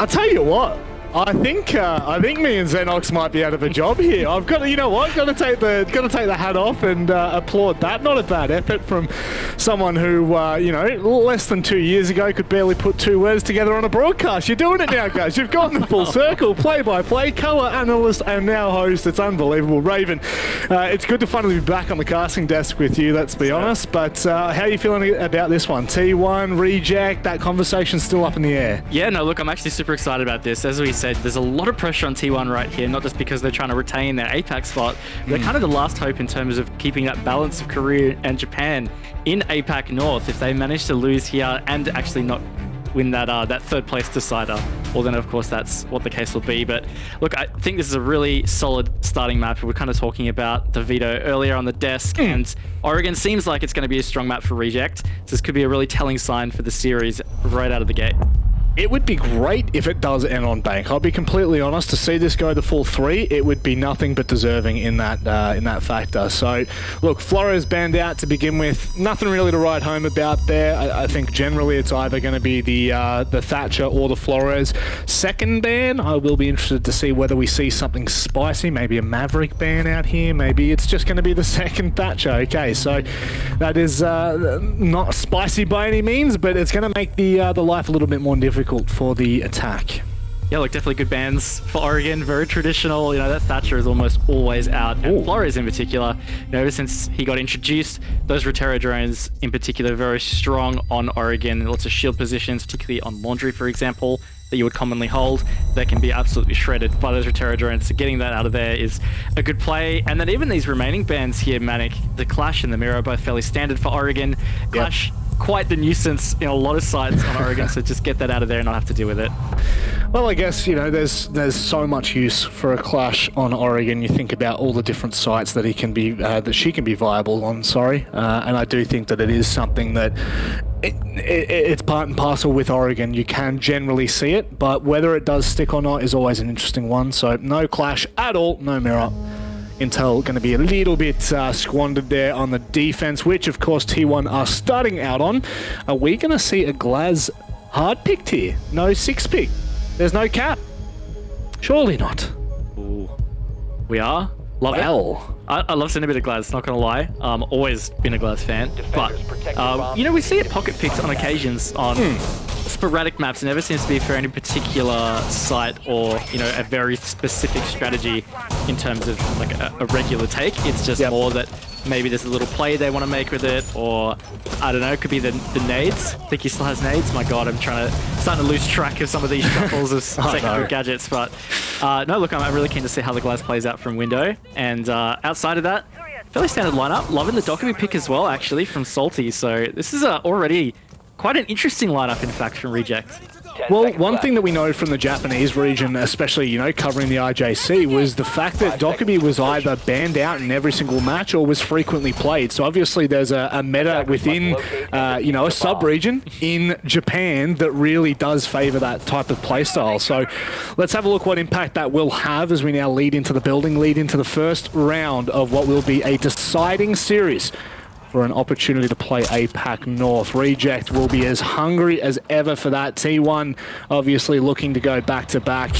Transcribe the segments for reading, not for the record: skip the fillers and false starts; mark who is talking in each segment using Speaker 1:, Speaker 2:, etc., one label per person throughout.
Speaker 1: I'll tell you what. I think me and Xenox might be out of a job here. I've got to, you know what? Got to take the hat off and applaud that. Not a bad effort from someone who, you know, less than 2 years ago could barely put two words together on a broadcast. You're doing it now, guys. You've gotten the full circle. Play-by-play, color analyst, and now host. It's unbelievable, Raven. It's good to finally be back on the casting desk with you. Let's be honest. But how are you feeling about this one? T1 reject. That conversation's still up in the air.
Speaker 2: Yeah, no, look, I'm actually super excited about this. As we said, there's a lot of pressure on T1 right here, not just because they're trying to retain their APAC spot. They're kind of the last hope in terms of keeping that balance of Korea and Japan in APAC North. If they manage to lose here and actually not win that third place decider, well then of course that's what the case will be. But look, I think this is a really solid starting map. We were kind of talking about the veto earlier on the desk, and Oregon seems like it's going to be a strong map for reject. So this could be a really telling sign for the series right out of the gate.
Speaker 1: It would be great if it does end on bank. I'll be completely honest. To see this go the full 3, it would be nothing but deserving in that factor. So, look, Flores banned out to begin with. Nothing really to write home about there. I think generally it's either going to be the Thatcher or the Flores. Second ban, I will be interested to see whether we see something spicy. Maybe a Maverick ban out here. Maybe it's just going to be the second Thatcher. Okay, so that is not spicy by any means, but it's going to make the life a little bit more difficult for the attack.
Speaker 2: Yeah, look, definitely good bans for Oregon. Very traditional. You know, that Thatcher is almost always out. And Flores in particular, you know, ever since he got introduced, those Rotera drones in particular, very strong on Oregon. Lots of shield positions, particularly on Laundry, for example, that you would commonly hold. They can be absolutely shredded by those Rotera drones. So getting that out of there is a good play. And then even these remaining bans here, Manic, the Clash and the Mirror, both fairly standard for Oregon. Clash, quite the nuisance in a lot of sites on Oregon, so just get that out of there and not have to deal with it.
Speaker 1: Well, I guess, you know, there's so much use for a Clash on Oregon. You think about all the different sites that he can be, that she can be viable on, and I do think that it is something that it's part and parcel with Oregon. You can generally see it, but whether it does stick or not is always an interesting one. So no Clash at all, no Mirror. Intel going to be a little bit squandered there on the defense, which of course T1 are starting out on. Are we going to see a Glaz hard picked here? No 6-pick. There's no cap. Surely not.
Speaker 2: Ooh. We are? Love it. I love seeing a bit of Glaz, not going to lie. Always been a Glaz fan. But, you know, we see it pocket picked on occasions on sporadic maps. It never seems to be for any particular site or, you know, a very specific strategy in terms of like a regular take. It's just more that maybe there's a little play they want to make with it, or I don't know, it could be the nades. I think he still has nades. My god, I'm starting to lose track of some of these shuffles of secondary gadgets. But no, look, I'm really keen to see how the Glaz plays out from window. And outside of that, fairly standard lineup. Loving the Dokkaebi pick as well, actually, from Salty. So this is already quite an interesting lineup, in fact, from Reject.
Speaker 1: Well, one thing that we know from the Japanese region, especially, you know, covering the IJC, was the fact that Dokkaebi was either banned out in every single match or was frequently played. So obviously there's a meta within, you know, a sub-region in Japan that really does favor that type of playstyle. So let's have a look what impact that will have as we now lead into the first round of what will be a deciding series for an opportunity to play APAC North. Reject will be as hungry as ever for that. T1 obviously looking to go back-to-back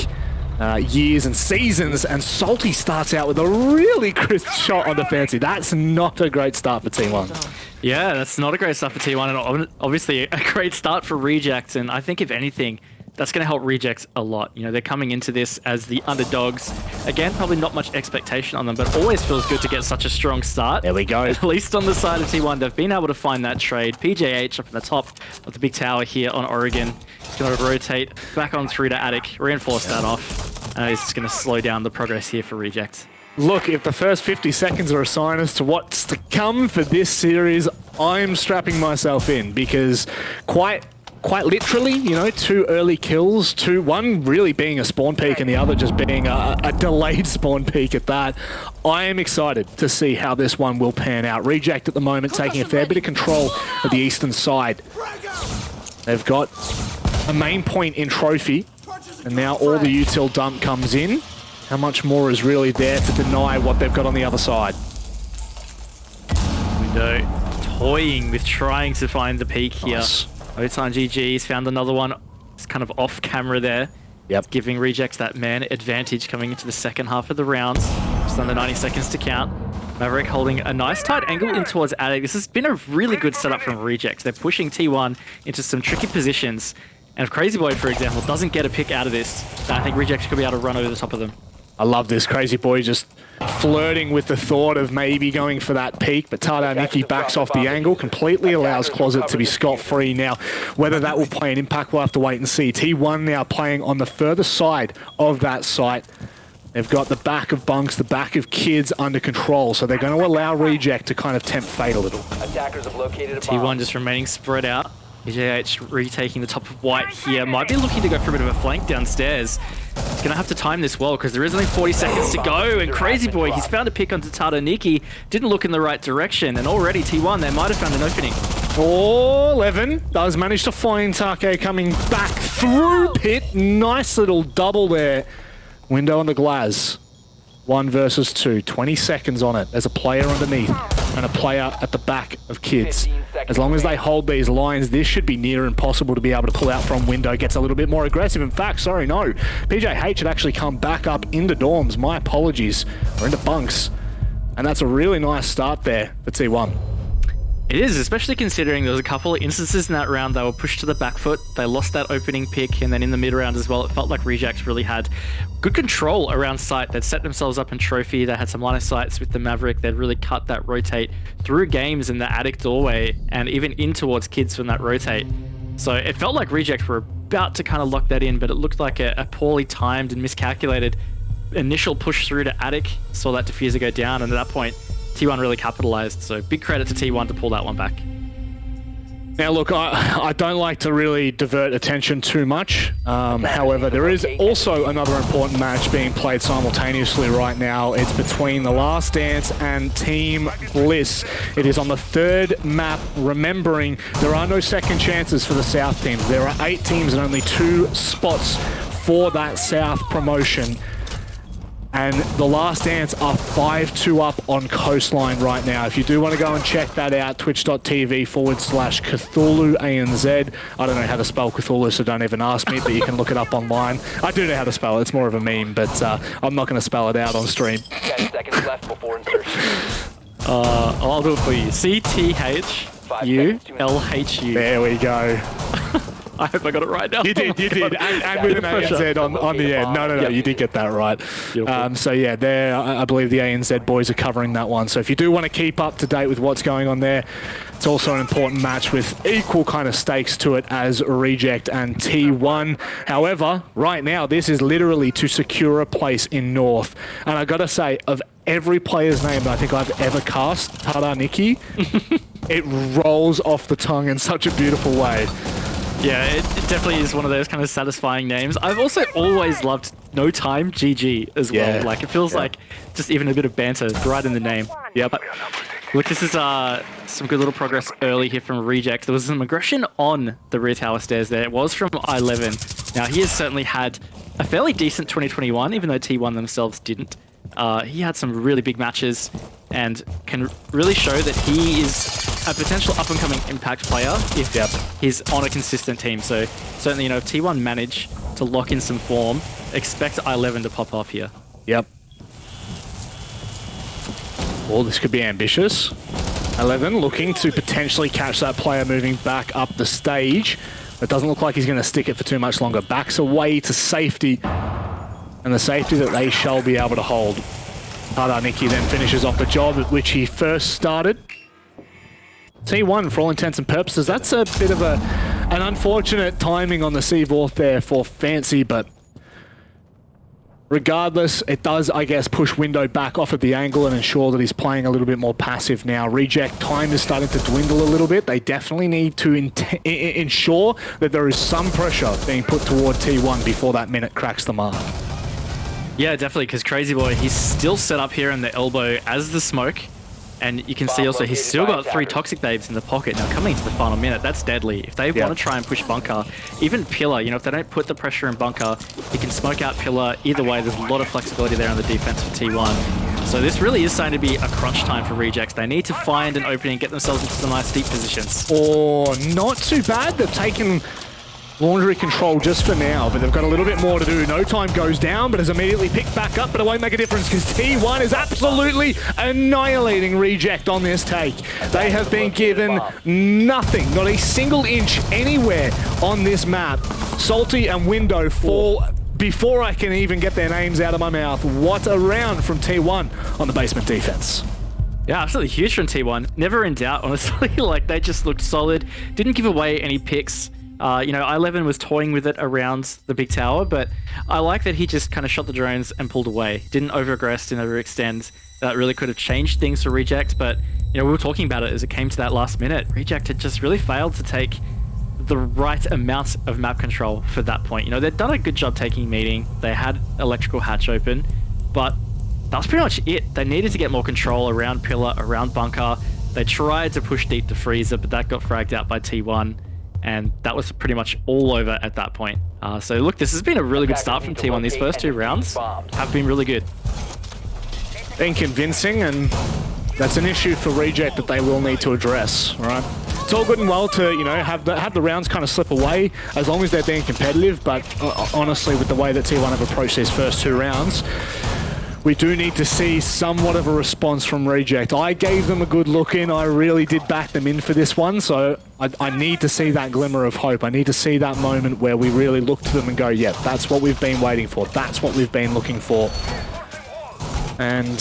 Speaker 1: years and seasons, and Salty starts out with a really crisp shot on the fancy. That's not a great start for T1.
Speaker 2: Yeah, that's not a great start for T1, and obviously a great start for Reject, and I think if anything, that's going to help Reject a lot. You know, they're coming into this as the underdogs. Again, probably not much expectation on them, but always feels good to get such a strong start.
Speaker 1: There we go.
Speaker 2: At least on the side of T1, they've been able to find that trade. PJH up at the top of the big tower here on Oregon. He's going to rotate back on through to Attic, reinforce that off. He's just going to slow down the progress here for Reject.
Speaker 1: Look, if the first 50 seconds are a sign as to what's to come for this series, I'm strapping myself in, because quite literally, you know, 2 early kills, one really being a spawn peak and the other just being a delayed spawn peak at that. I am excited to see how this one will pan out. Reject at the moment taking a fair bit of control of the eastern side. They've got a main point in Trophy, and now all the util dump comes in. How much more is really there to deny what they've got on the other side?
Speaker 2: Window toying with trying to find the peak here.
Speaker 1: Nice.
Speaker 2: Otan GG's found another one. It's kind of off camera there.
Speaker 1: Yep.
Speaker 2: Giving Rejects that man advantage coming into the second half of the rounds. Just under 90 seconds to count. Maverick holding a nice tight angle in towards Attic. This has been a really good setup from Rejects. They're pushing T1 into some tricky positions. And if Crazy Boy, for example, doesn't get a pick out of this, then I think Rejects could be able to run over the top of them.
Speaker 1: I love this. Crazy Boy just flirting with the thought of maybe going for that peak, but Tardaniki backs off the angle, completely allows Closet to be scot-free. Now, whether that will play an impact, we'll have to wait and see. T1 now playing on the further side of that site. They've got the back of bunks, the back of kids under control, so they're going to allow Reject to kind of tempt fate a little.
Speaker 3: Attackers have located a bomb.
Speaker 2: T1 just remaining spread out. EJH retaking the top of white here. Might be looking to go for a bit of a flank downstairs. He's going to have to time this well because there is only 40 seconds to go. And Crazy Boy, he's found a pick onto Tardaniki. Didn't look in the right direction. And already T1, they might have found an opening.
Speaker 1: Oh, 11 does manage to find Take coming back through pit. Nice little double there. Window on the Glaz. 1 versus 2. 20 seconds on it. There's a player underneath and a player at the back of kids. As long as they hold these lines, this should be near impossible to be able to pull out from window. Gets a little bit more aggressive. In fact, sorry, no. PJH had actually come back up into dorms. My apologies. Or into bunks. And that's a really nice start there for T1.
Speaker 2: It is, especially considering there was a couple of instances in that round they were pushed to the back foot. They lost that opening pick, and then in the mid round as well, it felt like Rejects really had good control around site. They'd set themselves up in trophy. They had some line of sights with the Maverick. They'd really cut that rotate through games in the attic doorway and even in towards kids from that rotate. So it felt like Rejects were about to kind of lock that in, but it looked like a poorly timed and miscalculated initial push through to attic. Saw that diffuser go down, and at that point, T1 really capitalized, so big credit to T1 to pull that one back.
Speaker 1: Now look, I don't like to really divert attention too much. However, there is also another important match being played simultaneously right now. It's between The Last Dance and Team Bliss. It is on the third map, remembering there are no second chances for the South teams. There are 8 teams and only 2 spots for that South promotion. And The Last Dance are 5-2 up on Coastline right now. If you do want to go and check that out, twitch.tv/Cthulhu ANZ. I don't know how to spell Cthulhu, so don't even ask me, but you can look it up online. I do know how to spell it. It's more of a meme, but I'm not going to spell it out on stream.
Speaker 3: 10 seconds left before insertion.
Speaker 2: I'll do it for you. CTHULHU.
Speaker 1: There we go.
Speaker 2: I hope I got it right now.
Speaker 1: You did. And with an ANZ on the end. No, you did get that right. So yeah, there, I believe the ANZ boys are covering that one. So if you do want to keep up to date with what's going on there, it's also an important match with equal kind of stakes to it as Reject and T1. However, right now, this is literally to secure a place in North. And I got to say, of every player's name that I think I've ever cast, Tardaniki, it rolls off the tongue in such a beautiful way.
Speaker 2: Yeah, it definitely is one of those kind of satisfying names. I've also always loved No Time GG as well.
Speaker 1: Yeah.
Speaker 2: Like, it feels like just even a bit of banter right in the name.
Speaker 1: Yep.
Speaker 2: Look, this is some good little progress early here from Reject. There was some aggression on the rear tower stairs there. It was from I11. Now, he has certainly had a fairly decent 2021, even though T1 themselves didn't. He had some really big matches and can really show that he is a potential up-and-coming impact player if he's on a consistent team. So certainly, if T1 manage to lock in some form, expect I11 to pop off here.
Speaker 1: Yep. Well, this could be ambitious. 11 looking to potentially catch that player moving back up the stage. It doesn't look like he's going to stick it for too much longer. Backs away to safety. And the safety that they shall be able to hold. Tardaniki then finishes off the job at which he first started. T1, for all intents and purposes, that's a bit of an unfortunate timing on the Seavorth there for Fancy, but regardless, it does, I guess, push Window back off at the angle and ensure that he's playing a little bit more passive now. Reject time is starting to dwindle a little bit. They definitely need to ensure that there is some pressure being put toward T1 before that minute cracks the mark.
Speaker 2: Yeah, definitely, because Crazy Boy, he's still set up here in the elbow as the smoke. And you can see also he's still got 3 Toxic Babes in the pocket. Now, coming into the final minute, that's deadly. If they want to try and push Bunker, even Pillar, if they don't put the pressure in Bunker, he can smoke out Pillar. Either way, there's a lot of flexibility there on the defense for T1. So this really is starting to be a crunch time for Rejects. They need to find an opening and get themselves into some nice deep positions.
Speaker 1: Oh, not too bad. They've taken laundry control just for now, but they've got a little bit more to do. No time goes down, but is immediately picked back up, but it won't make a difference because T1 is absolutely annihilating Reject on this take. They have been given nothing, not a single inch anywhere on this map. Salty and Window fall before I can even get their names out of my mouth. What a round from T1 on the basement defense.
Speaker 2: Yeah, absolutely huge from T1. Never in doubt, honestly. Like, they just looked solid. Didn't give away any picks. You know, I11 was toying with it around the big tower, but I like that he just kind of shot the drones and pulled away. Didn't over-aggress, didn't overextend. That really could have changed things for Reject, but, you know, we were talking about it as it came to that last minute. Reject had just really failed to take the right amount of map control for that point. You know, they'd done a good job taking meeting. They had electrical hatch open, but that was pretty much it. They needed to get more control around pillar, around bunker. They tried to push deep to freezer, but that got fragged out by T1, and that was pretty much all over at that point. So look, this has been a really good start from T1. These first 2 rounds have been really good.
Speaker 1: Been convincing, and that's an issue for Reject that they will need to address, right? It's all good and well to, you know, have the rounds kind of slip away as long as they're being competitive, but honestly, with the way that T1 have approached these first 2 rounds, we do need to see somewhat of a response from Reject. I gave them a good look in. I really did back them in for this one, so I need to see that glimmer of hope. I need to see that moment where we really look to them and go, yeah, that's what we've been waiting for. That's what we've been looking for. And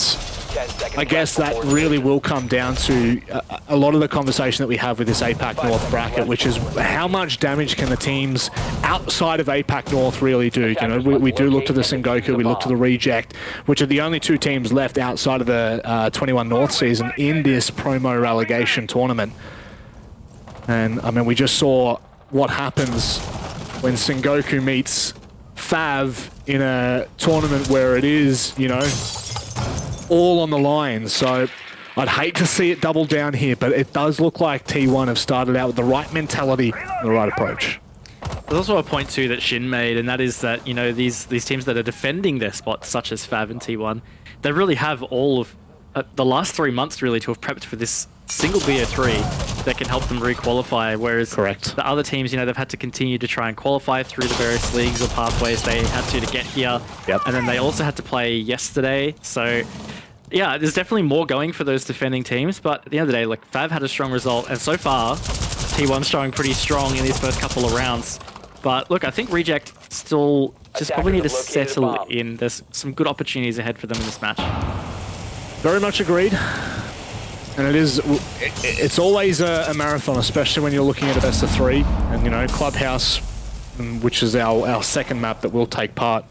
Speaker 1: I guess that really will come down to a lot of the conversation that we have with this APAC North bracket, which is how much damage can the teams outside of APAC North really do. You know, we do look to the Sengoku, we look to the Reject, which are the only 2 teams left outside of the 21 North season in this promo relegation tournament. And I mean, we just saw what happens when Sengoku meets Fav in a tournament where it is, you know, all on the line. So I'd hate to see it double down here, but it does look like T1 have started out with the right mentality and the right approach.
Speaker 2: There's also a point too that Shin made, and that is that, you know, these teams that are defending their spots, such as Fav and T1, they really have all of the last 3 months really to have prepped for this single BO3 that can help them re-qualify, whereas the other teams, you know, they've had to continue to try and qualify through the various leagues or pathways they had to get here. And then they also had to play yesterday. So yeah, there's definitely more going for those defending teams, but at the end of the day, like, Fav had a strong result, and so far T1's showing pretty strong in these first couple of rounds. But look, I think Reject still just probably need to settle in. There's some good opportunities ahead for them in this match.
Speaker 1: Very much agreed. And it's always a marathon, especially when you're looking at a best of 3. And, you know, Clubhouse, which is our second map that will take part,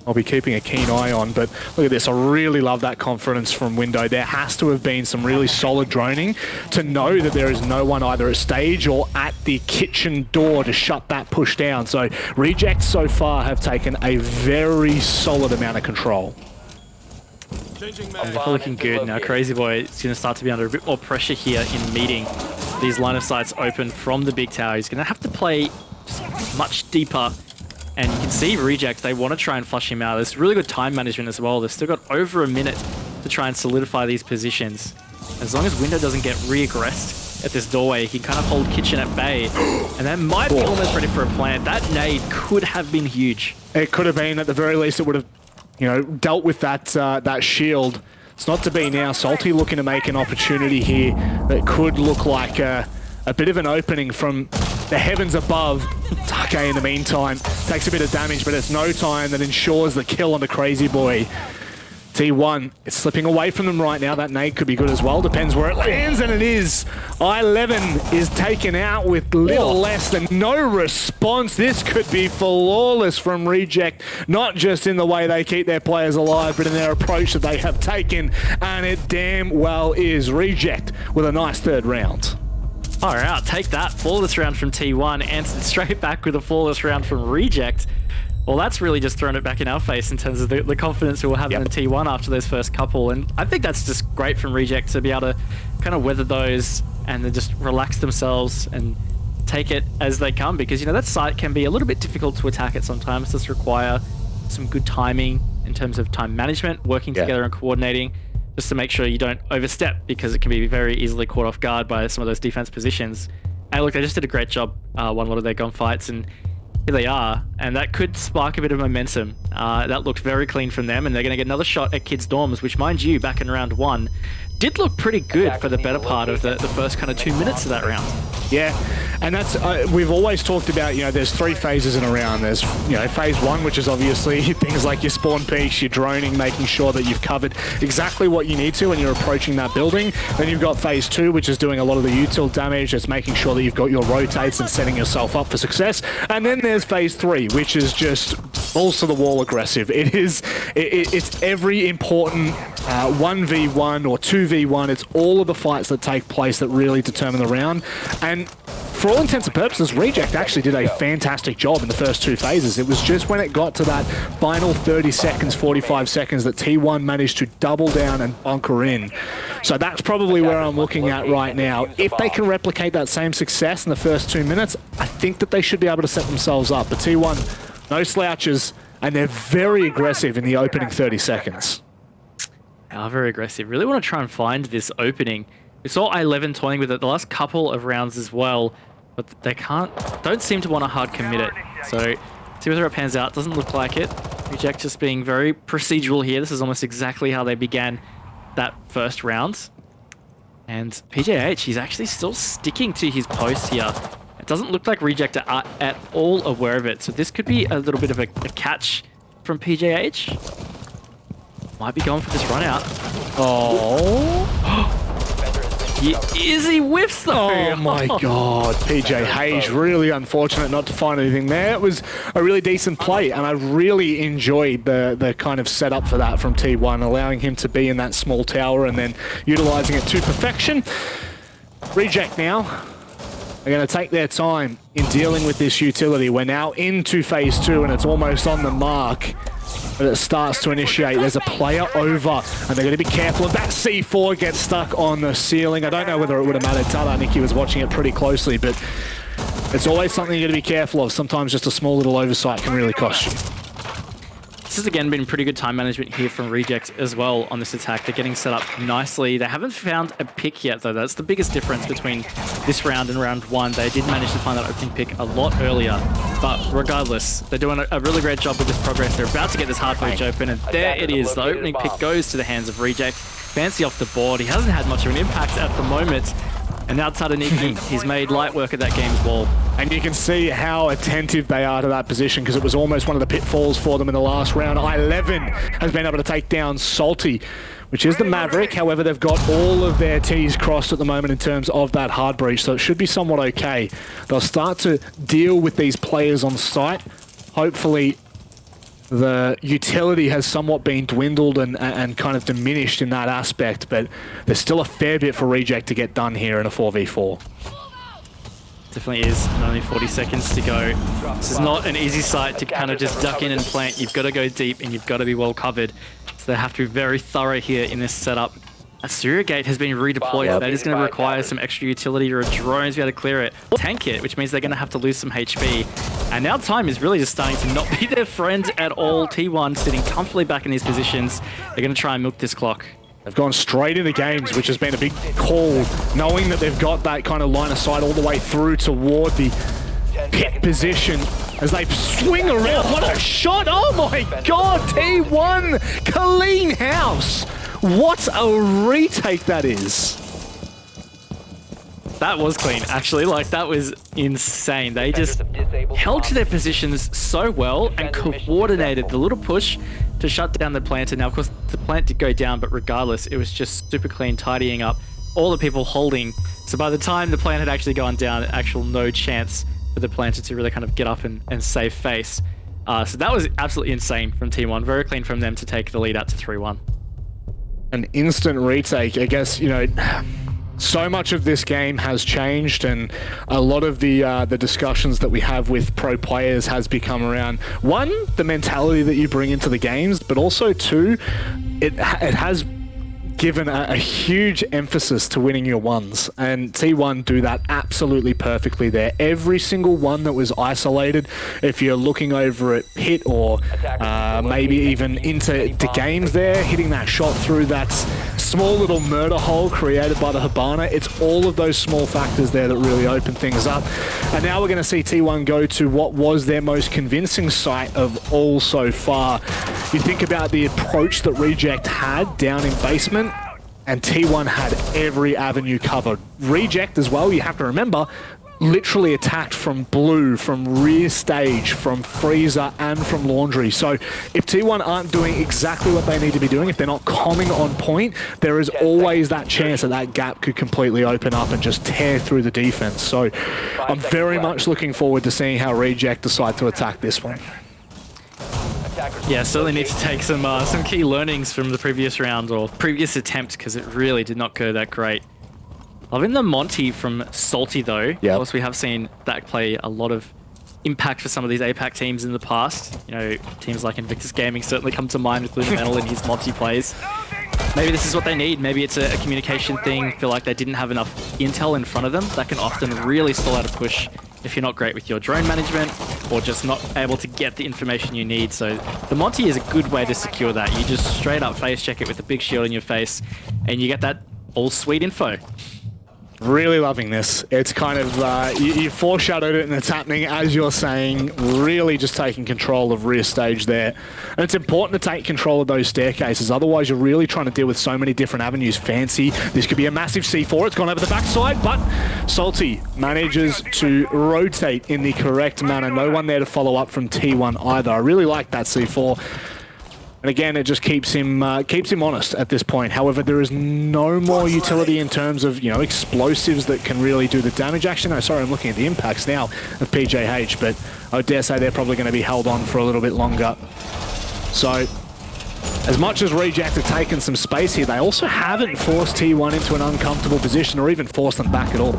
Speaker 1: I'll be keeping a keen eye on. But look at this, I really love that confidence from Window. There has to have been some really solid droning to know that there is no one either at stage or at the kitchen door to shut that push down. So Reject so far have taken a very solid amount of control.
Speaker 2: They're looking good now. Crazy Boy is going to start to be under a bit more pressure here in meeting these line of sights open from the big tower. He's going to have to play just much deeper. And you can see Reject, they want to try and flush him out. There's really good time management as well. They've still got over a minute to try and solidify these positions. As long as Window doesn't get re-aggressed at this doorway, he can kind of hold Kitchen at bay. And that might be almost ready for a plant. That nade could have been huge.
Speaker 1: It could have been. At the very least, it would have, you know, dealt with that that shield. It's not to be now. Salty looking to make an opportunity here that could look like a bit of an opening from the heavens above. Take in the meantime takes a bit of damage, but it's no time that ensures the kill on the Crazy Boy. T1, it's slipping away from them right now. That nade could be good as well. Depends where it lands, and it is. I11 is taken out with little less than no response. This could be flawless from Reject, not just in the way they keep their players alive, but in their approach that they have taken, and it damn well is. Reject with a nice 3rd round.
Speaker 2: All right, take that. Flawless round from T1, answered straight back with a flawless round from Reject. Well, that's really just thrown it back in our face in terms of the confidence we'll have in T1 after those first couple. And I think that's just great from Reject to be able to kind of weather those and then just relax themselves and take it as they come. Because, you know, that site can be a little bit difficult to attack at sometimes. Just require some good timing in terms of time management, working together and coordinating, just to make sure you don't overstep, because it can be very easily caught off guard by some of those defense positions. Hey, look, they just did a great job, won a lot of their gunfights, and here they are. And that could spark a bit of momentum. That looked very clean from them, and they're going to get another shot at Kids Dorms, which, mind you, back in round 1, did look pretty good for the better part of the first kind of 2 minutes of that round.
Speaker 1: Yeah, and that's we've always talked about, there's 3 phases in a round. There's, phase 1, which is obviously things like your spawn peaks, your droning, making sure that you've covered exactly what you need to when you're approaching that building. Then you've got phase 2, which is doing a lot of the util damage. It's making sure that you've got your rotates and setting yourself up for success. And then there's phase 3, which is just balls to the wall aggressive. It's every important 1v1 or 2v1. It's all of the fights that take place that really determine the round. And for all intents and purposes, Reject actually did a fantastic job in the first 2 phases. It was just when it got to that final 30 seconds, 45 seconds that T1 managed to double down and bunker in. So that's probably where I'm looking at right now. If they can replicate that same success in the first 2 minutes, I think that they should be able to set themselves up. But T1, no slouches, and they're very aggressive in the opening 30 seconds.
Speaker 2: Very aggressive. Really want to try and find this opening. We saw I11 toying with it the last couple of rounds as well, but they don't seem to want to hard commit it. So see whether it pans out. Doesn't look like it. Reject just being very procedural here. This is almost exactly how they began that first round. And PJH, he's actually still sticking to his post here. It doesn't look like Reject are at all aware of it. So this could be a little bit of a catch from PJH. Might be going for this run out. Oh. He whiffs though.
Speaker 1: Oh my god, PJ Hayes, really unfortunate not to find anything there. It was a really decent play, and I really enjoyed the kind of setup for that from T1, allowing him to be in that small tower and then utilizing it to perfection. Reject now. They're going to take their time in dealing with this utility. We're now into phase 2, and it's almost on the mark. But it starts to initiate. There's a player over, and they're going to be careful. If that C4 gets stuck on the ceiling, I don't know whether it would have mattered. Tata Nikki was watching it pretty closely, but it's always something you're going to be careful of. Sometimes just a small little oversight can really cost you.
Speaker 2: This has again been pretty good time management here from Reject as well on this attack. They're getting set up nicely. They haven't found a pick yet though. That's the biggest difference between this round and round 1. They did manage to find that opening pick a lot earlier. But regardless, they're doing a really great job with this progress. They're about to get this hard breach open, and there it is. The opening pick goes to the hands of Reject. Fancy off the board. He hasn't had much of an impact at the moment. And now Tadaniki, he's made light work of that game's wall.
Speaker 1: And you can see how attentive they are to that position, because it was almost one of the pitfalls for them in the last round. I11 has been able to take down Salty, which is the Maverick. However, they've got all of their T's crossed at the moment in terms of that hard breach, so it should be somewhat okay. They'll start to deal with these players on site. Hopefully, the utility has somewhat been dwindled and kind of diminished in that aspect, but there's still a fair bit for Reject to get done here in a 4v4.
Speaker 2: Definitely is, and only 40 seconds to go. This is not an easy site to kind of just duck in and plant. You've got to go deep and you've got to be well covered. So they have to be very thorough here in this setup. A Syria gate has been redeployed. That is going to require some extra utility or a drone to be able to clear it. Tank it, which means they're going to have to lose some HP. And now time is really just starting to not be their friend at all. T1 sitting comfortably back in these positions. They're going to try and milk this clock.
Speaker 1: They've gone straight into games, which has been a big call, knowing that they've got that kind of line of sight all the way through toward the pit position as they swing around. What a shot! Oh my god, T1! Clean house! What a retake that is!
Speaker 2: That was clean, actually. Like, that was insane. They just held to their positions so well and coordinated the little push to shut down the planter. Now, of course, the plant did go down, but regardless, it was just super clean, tidying up all the people holding. So by the time the plant had actually gone down, actual no chance for the planter to really kind of get up and save face. So that was absolutely insane from T1. Very clean from them to take the lead out to 3-1.
Speaker 1: An instant retake. I guess, you know, so much of this game has changed, and a lot of the discussions that we have with pro players has become around, one, the mentality that you bring into the games, but also two, it has given a huge emphasis to winning your ones, and T1 do that absolutely perfectly there. Every single one that was isolated, if you're looking over at pit or maybe even into games there, hitting that shot through that small little murder hole created by the Hibana. It's all of those small factors there that really open things up. And now we're going to see T1 go to what was their most convincing sight of all so far. You think about the approach that Reject had down in basement, and T1 had every avenue covered. Reject as well, you have to remember, literally attacked from blue, from rear stage, from freezer, and from laundry. So if T1 aren't doing exactly what they need to be doing, if they're not coming on point, there is always that chance that that gap could completely open up and just tear through the defense. So I'm very much looking forward to seeing how Reject decide to attack this one.
Speaker 2: Yeah, certainly need to take some key learnings from the previous round or previous attempt, because it really did not go that great. Loving the Monty from Salty though. Yep. Of course, we have seen that play a lot of impact for some of these APAC teams in the past. You know, teams like Invictus Gaming certainly come to mind with Lumental in his Monty plays. Maybe this is what they need. Maybe it's a communication thing. Feel like they didn't have enough intel in front of them. That can often really stall out a push if you're not great with your drone management or just not able to get the information you need. So the Monty is a good way to secure that. You just straight up face check it with a big shield in your face and you get that all sweet info.
Speaker 1: Really loving this. It's kind of, you foreshadowed it and it's happening as you're saying, really just taking control of rear stage there. And it's important to take control of those staircases, otherwise you're really trying to deal with so many different avenues. Fancy, this could be a massive C4, it's gone over the backside, but Salty manages to rotate in the correct manner. No one there to follow up from T1 either. I really like that C4. And again, it just keeps him honest at this point. However, there is no more utility in terms of, you know, explosives that can really do the damage. Actually, no, sorry, I'm looking at the impacts now of PJH, but I dare say they're probably going to be held on for a little bit longer. So, as much as Reject have taken some space here, they also haven't forced T1 into an uncomfortable position or even forced them back at all.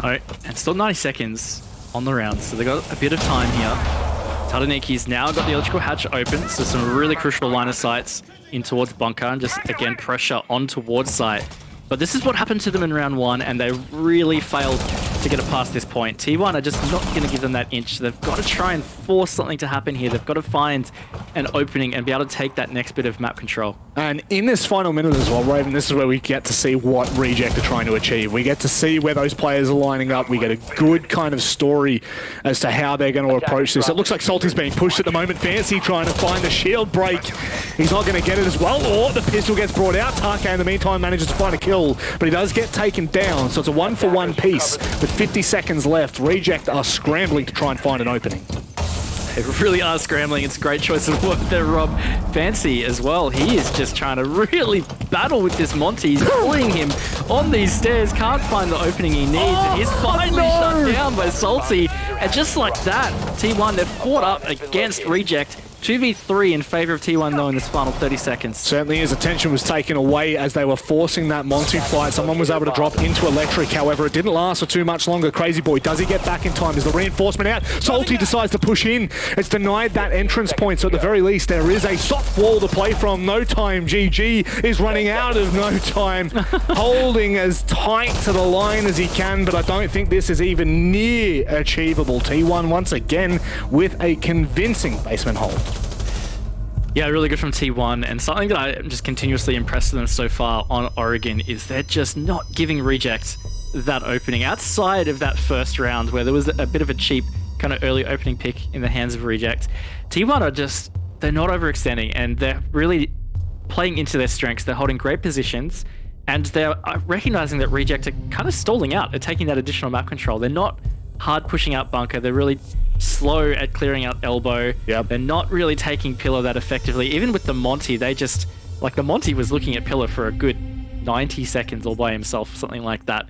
Speaker 2: Alright, and still 90 seconds on the round, so they've got a bit of time here. Tadaniki's now got the electrical hatch open, so some really crucial line of sights in towards bunker and just, again, pressure on towards site. But this is what happened to them in round one, and they really failed to get it past this point. T1 are just not going to give them that inch. They've got to try and force something to happen here. They've got to find an opening and be able to take that next bit of map control.
Speaker 1: And in this final minute as well, Raven, this is where we get to see what Reject are trying to achieve. We get to see where those players are lining up. We get a good kind of story as to how they're going to approach this. It looks like Salty's being pushed at the moment. Fancy trying to find the shield break. He's not going to get it as well. Or the pistol gets brought out. Take in the meantime manages to find a kill, but he does get taken down. So it's a 1-for-1 piece with 50 seconds left. Reject are scrambling to try and find an opening.
Speaker 2: They really are scrambling. It's a great choice of work there, Rob. Fancy as well. He is just trying to really battle with this Monty. He's pulling him on these stairs. Can't find the opening he needs. And he's finally shut down by Salty. And just like that, T1, they've fought up against Reject. 2v3 in favor of T1 though in this final 30 seconds.
Speaker 1: Certainly his attention was taken away as they were forcing that Monty fight. Someone was able to drop into electric, however it didn't last for too much longer. Crazy Boy, does he get back in time? Is the reinforcement out? Salty decides to push in. It's denied that entrance point, so at the very least there is a soft wall to play from. No time, GG is running out of no time. Holding as tight to the line as he can, but I don't think this is even near achievable. T1 once again with a convincing basement hold.
Speaker 2: Yeah, really good from T1, and something that I'm just continuously impressed with them so far on Oregon is they're just not giving Reject that opening. Outside of that first round where there was a bit of a cheap kind of early opening pick in the hands of Reject, T1 are just, they're not overextending and they're really playing into their strengths. They're holding great positions and they're recognizing that Reject are kind of stalling out. They're taking that additional map control. They're not hard pushing out bunker. They're really slow at clearing out elbow.
Speaker 1: Yep.
Speaker 2: They're not really taking pillar that effectively. Even with the Monty, they just, like the Monty was looking at pillar for a good 90 seconds all by himself, something like that.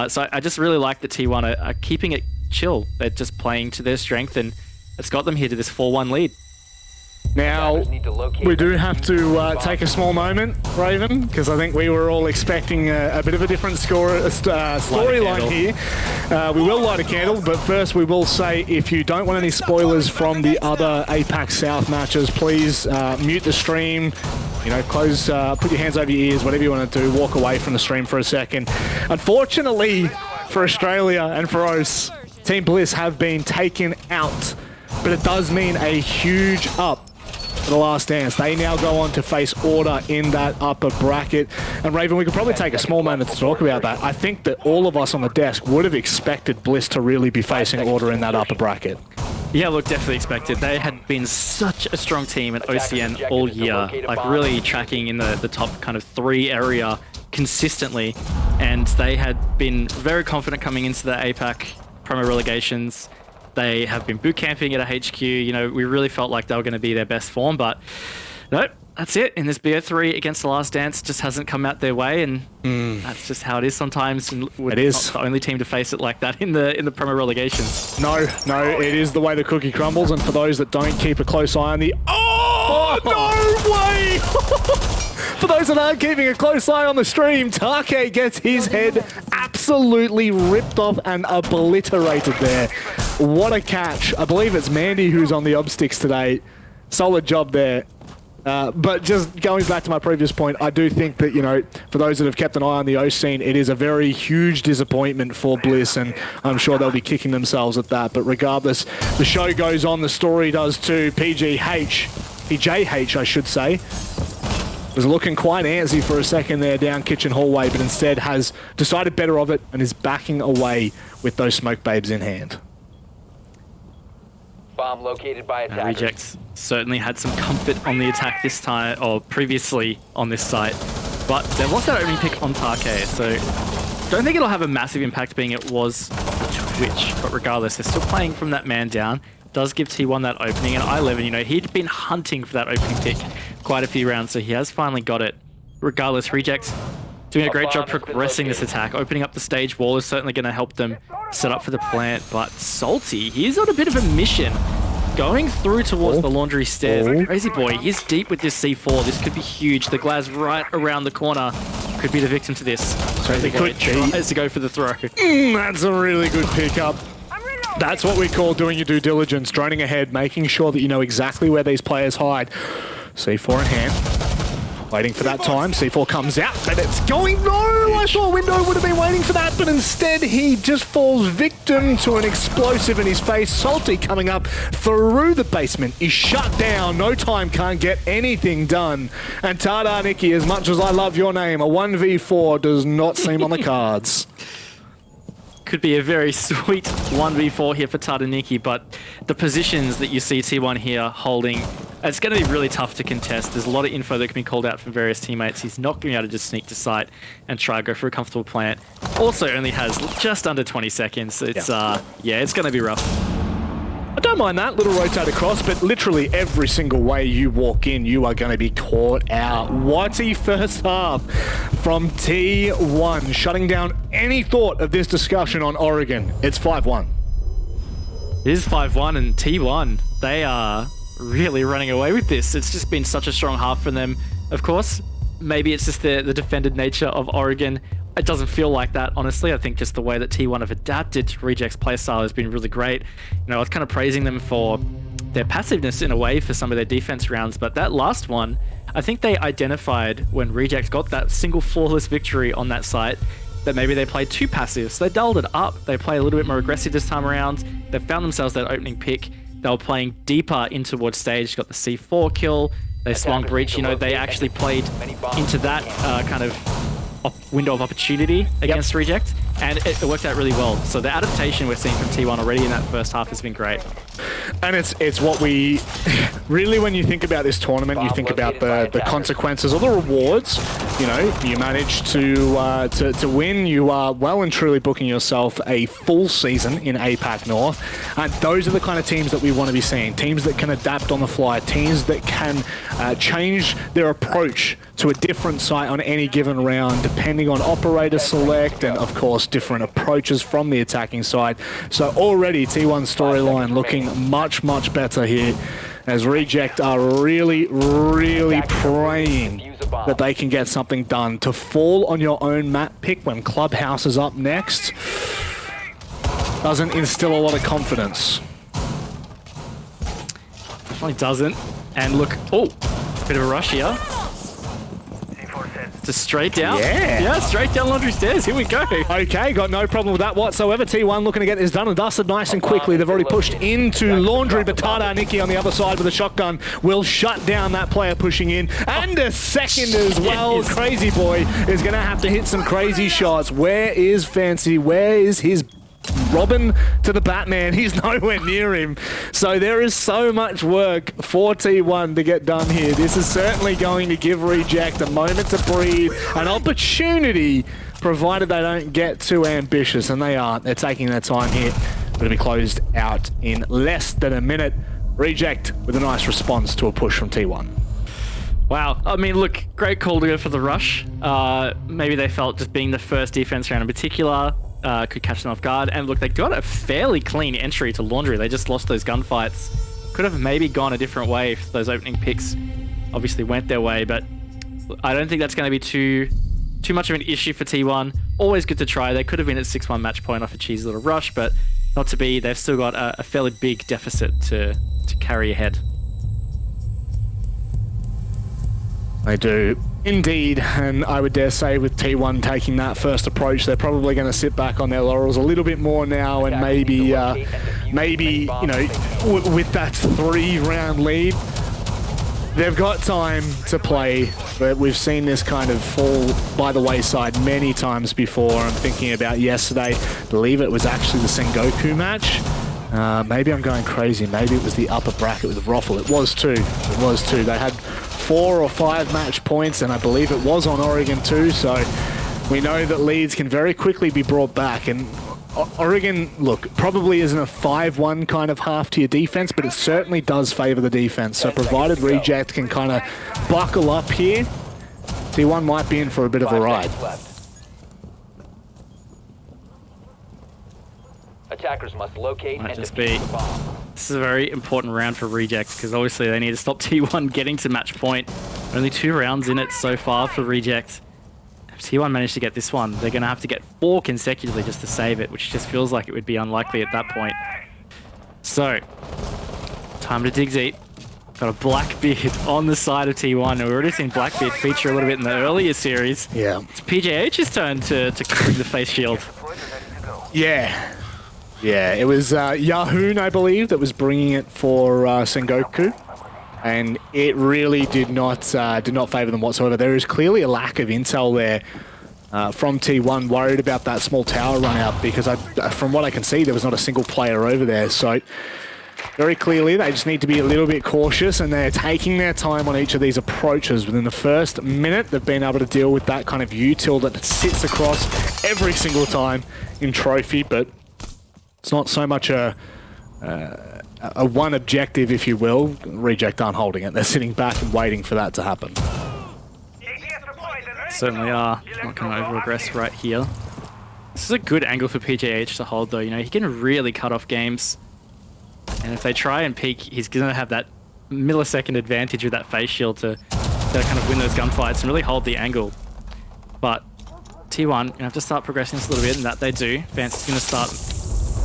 Speaker 2: So I just really like that T1 are keeping it chill. They're just playing to their strength and it's got them here to this 4-1 lead.
Speaker 1: Now, we do have to take a small moment, Raven, because I think we were all expecting a bit of a different storyline here. We will light a candle, but first we will say if you don't want any spoilers from the other APAC South matches, please mute the stream, you know, close, put your hands over your ears, whatever you want to do, walk away from the stream for a second. Unfortunately for Australia and for OS, Team Bliss have been taken out, but it does mean a huge up for the Last Dance. They now go on to face Order in that upper bracket. And Raven, we could probably take a small moment to talk about that. I think that all of us on the desk would have expected Bliss to really be facing Order in that upper bracket.
Speaker 2: Yeah, look, definitely expected. They had been such a strong team at OCN all year, like really tracking in the top kind of 3 area consistently, and they had been very confident coming into the APAC promo relegations. They have been boot camping at a HQ. You know, we really felt like they were going to be their best form, but nope. That's it. In this BO3 against the Last Dance, just hasn't come out their way, and that's just how it is sometimes. And
Speaker 1: it is
Speaker 2: not the only team to face it like that in the promo relegations.
Speaker 1: No, it is the way the cookie crumbles. And for those that don't keep a close eye on the no way! For those that aren't keeping a close eye on the stream, Take gets his head absolutely ripped off and obliterated there. What a catch! I believe it's Mandy who's on the obsticks today. Solid job there. But just going back to my previous point, I do think that, you know, for those that have kept an eye on the O scene, it is a very huge disappointment for Bliss, and I'm sure they'll be kicking themselves at that. But regardless, the show goes on, the story does too. PJH, I should say, was looking quite antsy for a second there down kitchen hallway, but instead has decided better of it and is backing away with those smoke babes in hand.
Speaker 3: Bomb located by attackers.
Speaker 2: Rejects certainly had some comfort on the attack this time, or previously on this site, but they've lost that opening pick on Take, so don't think it'll have a massive impact being it was Twitch, but regardless, they're still playing from that man down. Does give T1 that opening, and I11, you know, he'd been hunting for that opening pick quite a few rounds, so he has finally got it. Regardless, Rejects doing a great job progressing this attack. Opening up the stage wall is certainly going to help them set up for the plant, but Salty, he's on a bit of a mission. Going through towards the laundry stairs. Crazy boy, he's deep with this C4. This could be huge. The Glaz right around the corner could be the victim to this. Crazy boy tries to go for the throw.
Speaker 1: That's a really good pickup. That's what we call doing your due diligence, droning ahead, making sure that you know exactly where these players hide. C4 in hand. Waiting for that time. C4 comes out, but it's going... No! I thought Window would have been waiting for that, but instead he just falls victim to an explosive in his face. Salty coming up through the basement is shut down. No time, can't get anything done. And Tada Nikki, as much as I love your name, a 1v4 does not seem on the cards.
Speaker 2: Could be a very sweet 1v4 here for Tadaniki, but the positions that you see T1 here holding, it's going to be really tough to contest. There's a lot of info that can be called out from various teammates. He's not going to be able to just sneak to site and try to go for a comfortable plant. Also only has just under 20 seconds. It's yeah, it's going to be rough.
Speaker 1: I don't mind that little rotate across, but literally every single way you walk in, you are going to be caught out. Whitey first half from T1, shutting down any thought of this discussion on Oregon. It's 5-1.
Speaker 2: It is 5-1, and T1, they are really running away with this. It's just been such a strong half from them. Of course, maybe it's just the defended nature of Oregon. It doesn't feel like that, honestly. I think just the way that T1 have adapted to Reject's playstyle has been really great. You know, I was kind of praising them for their passiveness in a way for some of their defense rounds, but that last one, I think they identified when Rejects got that single flawless victory on that site that maybe they played too passive, so they dulled it up. They play a little bit more aggressive this time around. They found themselves that opening pick. They were playing deeper in towards stage, got the C4 kill. They swung breach, you know, they actually played into that kind of window of opportunity against Reject, and it worked out really well. So the adaptation we're seeing from T1 already in that first half has been great.
Speaker 1: And it's what we really, when you think about this tournament, you think about the consequences or the rewards. You know, you manage to win. You are well and truly booking yourself a full season in APAC North, and those are the kind of teams that we want to be seeing. Teams that can adapt on the fly, teams that can change their approach to a different site on any given round, depending on operator select and, of course, different approaches from the attacking side. So already T1's storyline looking much, much better here, as Reject are really, really praying that they can get something done. To fall on your own map pick when Clubhouse is up next doesn't instill a lot of confidence. Definitely
Speaker 2: doesn't. And look, oh, bit of a rush here. Just straight down?
Speaker 1: Yeah.
Speaker 2: Yeah, straight down Laundry Stairs. Here we go.
Speaker 1: Okay, got no problem with that whatsoever. T1 looking to get this done and dusted nice and quickly. They've already pushed into Laundry, but Tadar Nikki on the other side with a shotgun will shut down that player pushing in. And a second as well.
Speaker 2: Yes.
Speaker 1: Crazy Boy is going to have to hit some crazy shots. Where is Fancy? Where is his Robin to the Batman? He's nowhere near him. So there is so much work for T1 to get done here. This is certainly going to give Reject a moment to breathe, an opportunity, provided they don't get too ambitious, and they aren't. They're taking their time here. Going to be closed out in less than a minute. Reject with a nice response to a push from T1.
Speaker 2: Wow. I mean, look, great call to go for the rush. Maybe they felt just being the first defense round in particular could catch them off guard. And look, they got a fairly clean entry to Laundry. They just lost those gunfights. Could have maybe gone a different way if those opening picks obviously went their way, but I don't think that's going to be too much of an issue for T1. Always good to try. They could have been at 6-1 match point off a cheesy little rush, but not to be. They've still got a fairly big deficit to carry ahead.
Speaker 1: They do indeed, and I would dare say with T1 taking that first approach, they're probably going to sit back on their laurels a little bit more now, and maybe you know, with that 3-round lead, they've got time to play. But we've seen this kind of fall by the wayside many times before. I'm thinking about yesterday. I believe it was actually the Sengoku match. Maybe I'm going crazy. Maybe it was the upper bracket with Roffle. It was two. It was two. They had 4 or 5 match points, and I believe it was on Oregon too. So we know that leads can very quickly be brought back. And Oregon, look, probably isn't a 5-1 kind of half to your defense, but it certainly does favor the defense. So provided Reject can kind of buckle up here, T1 might be in for a bit of a ride.
Speaker 3: Attackers must locate
Speaker 2: Might
Speaker 3: and
Speaker 2: just
Speaker 3: defuse
Speaker 2: be.
Speaker 3: the bomb.
Speaker 2: This is a very important round for Reject because obviously they need to stop T1 getting to match point. Only 2 rounds in it so far for Reject. If T1 managed to get this one, they're going to have to get 4 consecutively just to save it, which just feels like it would be unlikely at that point. So, time to dig deep. Got a Blackbeard on the side of T1, and we've already seen Blackbeard feature a little bit in the earlier series.
Speaker 1: Yeah.
Speaker 2: It's PJH's turn to bring the face shield.
Speaker 1: Yeah. Yeah, it was Yahoon, I believe, that was bringing it for Sengoku, and it really did not favor them whatsoever. There is clearly a lack of intel there from T1, worried about that small tower run out, because from what I can see, there was not a single player over there. So very clearly, they just need to be a little bit cautious, and they're taking their time on each of these approaches. Within the first minute, they've been able to deal with that kind of util that sits across every single time in Trophy, but it's not so much a one objective, if you will. Reject aren't holding it. They're sitting back and waiting for that to happen.
Speaker 2: Certainly are. Not going to over-aggress right here. This is a good angle for PJH to hold, though. You know, he can really cut off games. And if they try and peek, he's going to have that millisecond advantage with that face shield to kind of win those gunfights and really hold the angle. But T1 going to have to start progressing this a little bit, and that they do. Fancy's going to start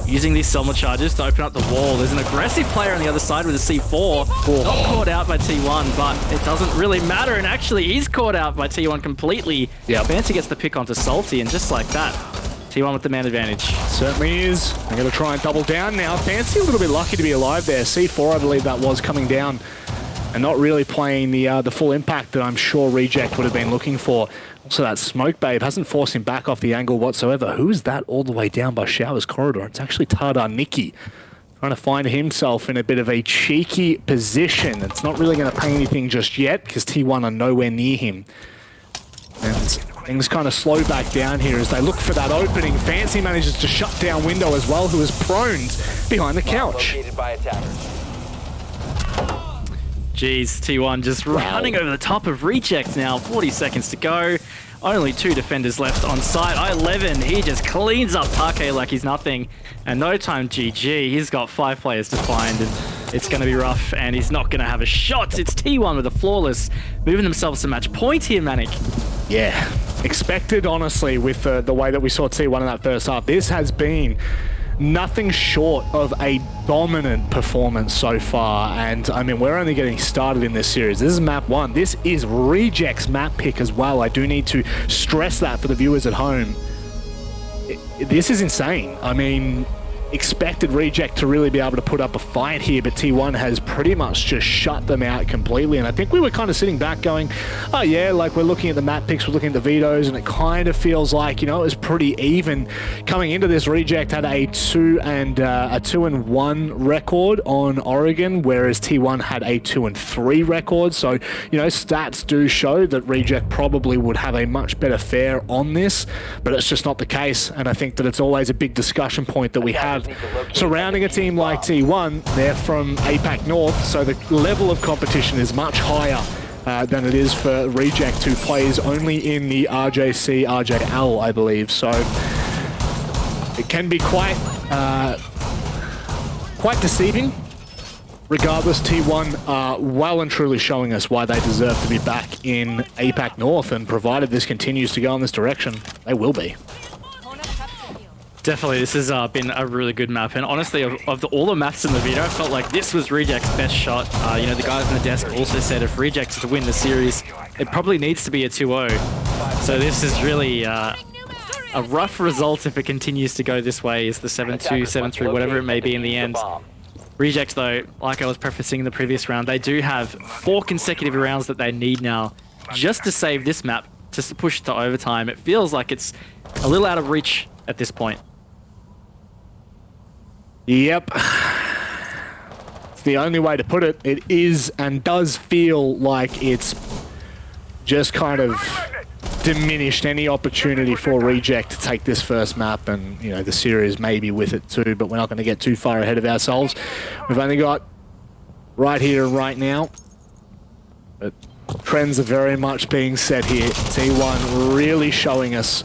Speaker 2: using these Selma charges to open up the wall. There's an aggressive player on the other side with a C4. Not caught out by T1, but it doesn't really matter. And actually, he's caught out by T1 completely.
Speaker 1: Yep.
Speaker 2: Fancy gets the pick onto Salty, and just like that, T1 with the man advantage.
Speaker 1: Certainly is. They're going to try and double down now. Fancy a little bit lucky to be alive there. C4, I believe that was, coming down and not really playing the full impact that I'm sure Reject would have been looking for. Also, that Smoke Babe hasn't forced him back off the angle whatsoever. Who is that all the way down by Showers Corridor? It's actually Tadar Nikki, trying to find himself in a bit of a cheeky position. It's not really going to pay anything just yet because T1 are nowhere near him. And things kind of slow back down here as they look for that opening. Fancy manages to shut down Window as well, who is proned behind the couch.
Speaker 3: Located by attackers.
Speaker 2: Jeez, T1 just running over the top of Reject now. 40 seconds to go. Only 2 defenders left on site. I11, he just cleans up Take like he's nothing. And no time GG. He's got 5 players to find, and it's going to be rough, and he's not going to have a shot. It's T1 with a flawless, moving themselves to match point here, Manic.
Speaker 1: Yeah, expected, honestly, with the way that we saw T1 in that first half. This has been nothing short of a dominant performance so far. And I mean, we're only getting started in this series. This is map 1. This is Reject's map pick as well. I do need to stress that for the viewers at home. This is insane. I mean, expected Reject to really be able to put up a fight here, but T1 has pretty much just shut them out completely. And I think we were kind of sitting back going, oh yeah, like we're looking at the map picks, we're looking at the vetoes, and it kind of feels like, you know, it was pretty even. Coming into this, Reject had a 2-1 record on Oregon, whereas T1 had a 2-3 record. So, you know, stats do show that Reject probably would have a much better fare on this, but it's just not the case. And I think that it's always a big discussion point that we have surrounding a team like T1. They're from APAC North, so the level of competition is much higher than it is for Reject, who plays only in the RJC, RJL, I believe. So it can be quite deceiving. Regardless, T1 are well and truly showing us why they deserve to be back in APAC North, and provided this continues to go in this direction, they will be.
Speaker 2: Definitely, this has been a really good map, and honestly, of all the maps in the video, I felt like this was Reject's best shot. You know, the guys on the desk also said if Reject's to win the series, it probably needs to be a 2-0. So this is really a rough result if it continues to go this way, is the 7-2, 7-3, whatever it may be in the end. Reject, though, like I was prefacing in the previous round, they do have 4 consecutive rounds that they need now just to save this map, just to push to overtime. It feels like it's a little out of reach at this point.
Speaker 1: Yep. It's the only way to put it. It is and does feel like it's just kind of diminished any opportunity for Reject to take this first map, and, you know, the series maybe with it too, but we're not going to get too far ahead of ourselves. We've only got right here and right now, but trends are very much being set here. T1 really showing us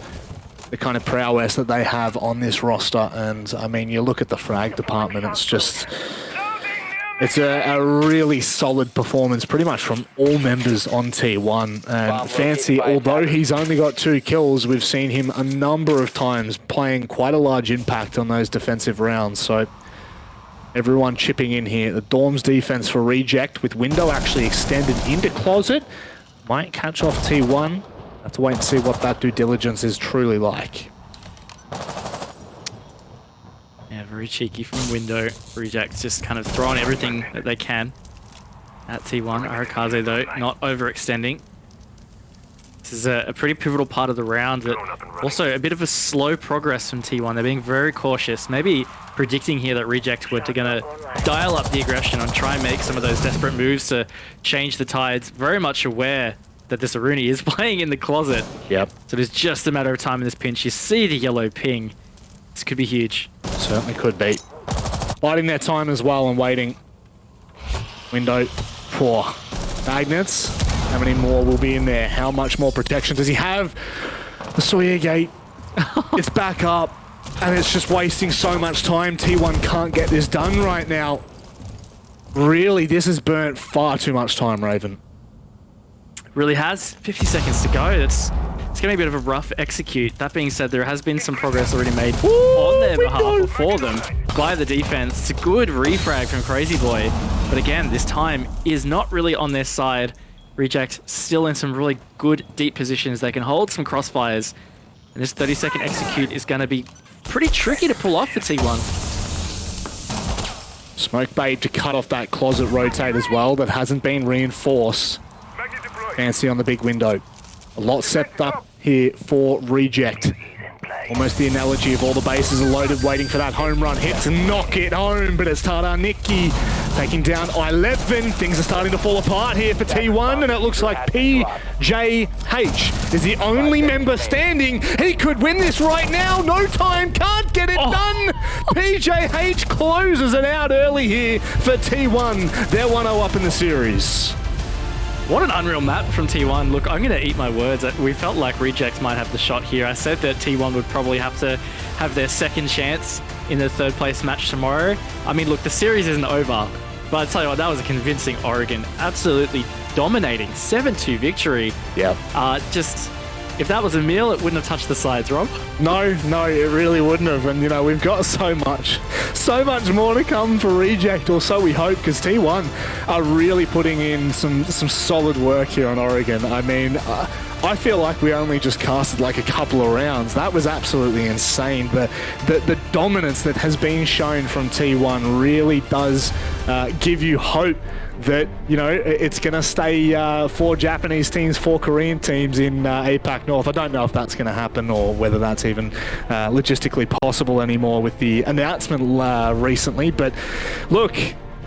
Speaker 1: the kind of prowess that they have on this roster. And I mean, you look at the frag department, it's just, it's a really solid performance pretty much from all members on T1. And Fancy, although he's only got 2 kills, we've seen him a number of times playing quite a large impact on those defensive rounds. So everyone chipping in here. The Dorm's defense for Reject, with window actually extended into closet, might catch off T1. Have to wait and see what that due diligence is truly like.
Speaker 2: Yeah, very cheeky from window. Reject just kind of throwing everything that they can at T1. Arakaze, though, not overextending. This is a pretty pivotal part of the round, but also a bit of a slow progress from T1. They're being very cautious, maybe predicting here that Reject were going to dial up the aggression and try and make some of those desperate moves to change the tides. Very much aware that this Aruni is playing in the closet.
Speaker 1: Yep.
Speaker 2: So it is just a matter of time in this pinch. You see the yellow ping. This could be huge.
Speaker 1: Certainly could be. Biding their time as well and waiting. Window. Poor. Magnets. How many more will be in there? How much more protection does he have? The Sawyer gate. It's back up. And it's just wasting so much time. T1 can't get this done right now. Really, this has burnt far too much time, Raven.
Speaker 2: Really has. 50 seconds to go. It's going to be a bit of a rough execute. That being said, there has been some progress already made on their behalf for them by the defense. It's a good refrag from Crazy Boy. But again, this time is not really on their side. Reject still in some really good deep positions. They can hold some crossfires. And this 30-second execute is going to be pretty tricky to pull off for T1.
Speaker 1: Smoke bait to cut off that closet rotate as well. That hasn't been reinforced. Fancy on the big window. A lot set up here for Reject. Almost the analogy of all the bases are loaded, waiting for that home run hit to knock it home, but it's Taraniki taking down 11. Things are starting to fall apart here for T1, and it looks like PJH is the only member standing. He could win this right now. No time, can't get it done. PJH closes it out early here for T1. They're 1-0 up in the series.
Speaker 2: What an unreal map from T1. Look, I'm going to eat my words. We felt like Rejects might have the shot here. I said that T1 would probably have to have their second chance in the third place match tomorrow. I mean, look, the series isn't over, but I tell you what, that was a convincing Oregon. Absolutely dominating. 7-2 victory.
Speaker 1: Yeah.
Speaker 2: Just If that was a meal, it wouldn't have touched the sides, Rob.
Speaker 1: No, it really wouldn't have. And, you know, we've got so much more to come for Reject, or so we hope, because T1 are really putting in some solid work here on Oregon. I mean, I feel like we only just casted like a couple of rounds. That was absolutely insane. But the dominance that has been shown from T1 really does give you hope that, you know, it's going to stay 4 Japanese teams, 4 Korean teams in APAC North. I don't know if that's going to happen or whether that's even logistically possible anymore with the announcement recently. But look,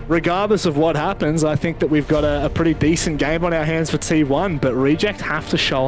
Speaker 1: regardless of what happens, I think that we've got a pretty decent game on our hands for T1, but Reject have to show